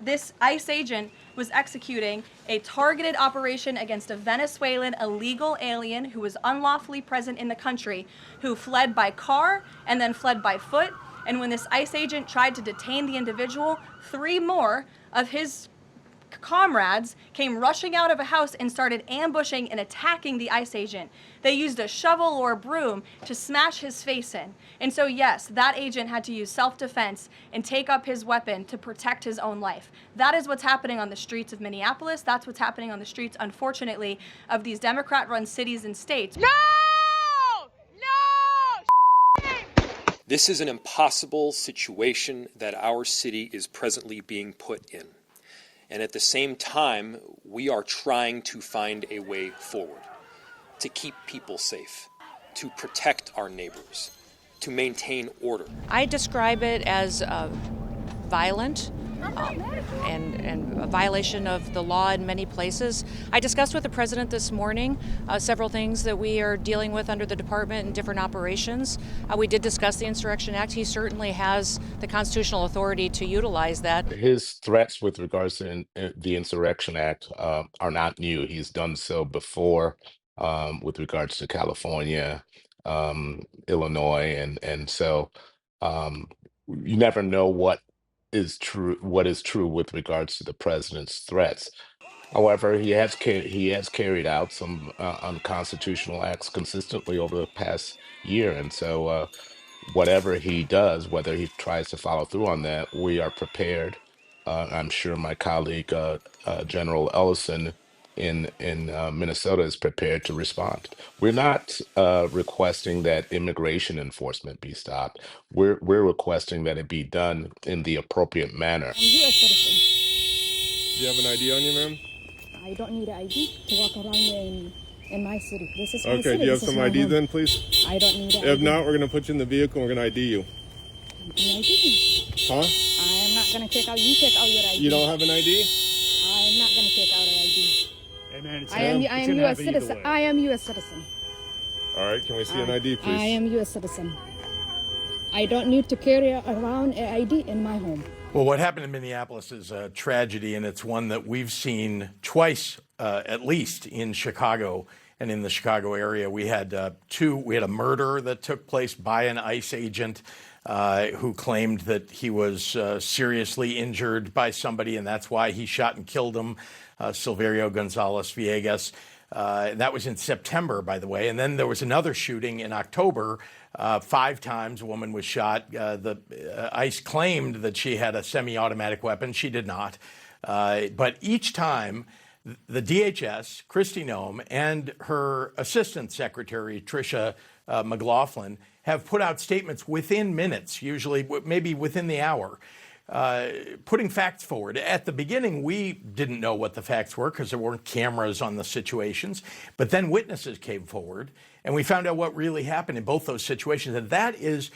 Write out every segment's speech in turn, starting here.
this ICE agent was executing a targeted operation against a Venezuelan illegal alien who was unlawfully present in the country, who fled by car and then fled by foot. And when this ICE agent tried to detain the individual, 3 more of his comrades came rushing out of a house and started ambushing and attacking the ICE agent. They used a shovel or a broom to smash his face in. And so yes, that agent had to use self-defense and take up his weapon to protect his own life. That is what's happening on the streets of Minneapolis. That's what's happening on the streets, unfortunately, of these Democrat-run cities and states. No! This is an impossible situation that our city is presently being put in. And at the same time, we are trying to find a way forward, to keep people safe, to protect our neighbors, to maintain order. I describe it as violent and a violation of the law in many places. I discussed with the president this morning several things that we are dealing with under the department and different operations. We did discuss the Insurrection Act. He certainly has the constitutional authority to utilize that. His threats with regards to the Insurrection Act are not new. He's done so before with regards to California, Illinois, and so you never know what is true with regards to the president's threats. However, he has carried out some unconstitutional acts consistently over the past year, and so whatever he does, whether he tries to follow through on that, we are prepared. I'm sure my colleague General Ellison in Minnesota is prepared to respond. We're not requesting that immigration enforcement be stopped. We're requesting that it be done in the appropriate manner. I'm a U.S. citizen. Do you have an ID on you, ma'am? I don't need an ID to walk around in my city. This is my Okay, city. do you have This is some my ID home. then, please? I don't need an If ID. not, we're going to put you in the vehicle and we're going to ID you. An ID. Huh? I am not going to take out. You take out your ID. You don't have an ID? I'm not going to take out an ID. Hey man, it's I am gonna U.S. happen either citizen. way. I am U.S. citizen. All right, can we see an ID, please? I am U.S. citizen. I don't need to carry around an ID in my home. Well, what happened in Minneapolis is a tragedy, and it's one that we've seen twice, at least, in Chicago and in the Chicago area. We had a murder that took place by an ICE agent who claimed that he was seriously injured by somebody, and that's why he shot and killed him, Silverio Gonzalez Villegas. That was in September, by the way. And then there was another shooting in October. 5 times a woman was shot. ICE claimed that she had a semi-automatic weapon. She did not. But each time, the DHS, Kristi Noem, and her assistant secretary, Tricia McLaughlin, have put out statements within minutes, usually maybe within the hour, putting facts forward. At the beginning, we didn't know what the facts were because there weren't cameras on the situations. But then witnesses came forward, and we found out what really happened in both those situations. And that is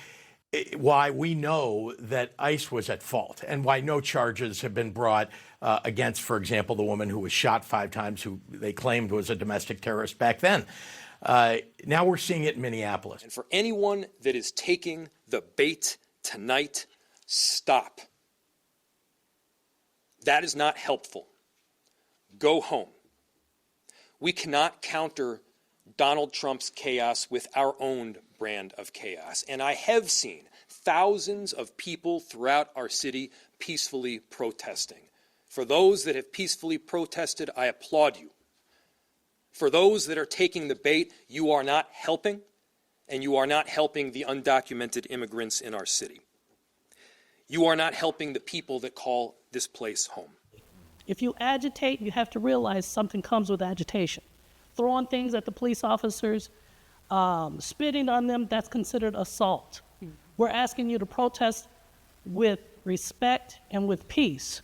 why we know that ICE was at fault and why no charges have been brought against, for example, the woman who was shot 5 times, who they claimed was a domestic terrorist back then. Now we're seeing it in Minneapolis. And for anyone that is taking the bait tonight, stop. That is not helpful. Go home. We cannot counter Donald Trump's chaos with our own brand of chaos. And I have seen thousands of people throughout our city peacefully protesting. For those that have peacefully protested, I applaud you. For those that are taking the bait, you are not helping, and you are not helping the undocumented immigrants in our city. You are not helping the people that call this place home. If you agitate, you have to realize something comes with agitation. Throwing things at the police officers, spitting on them, that's considered assault. We're asking you to protest with respect and with peace.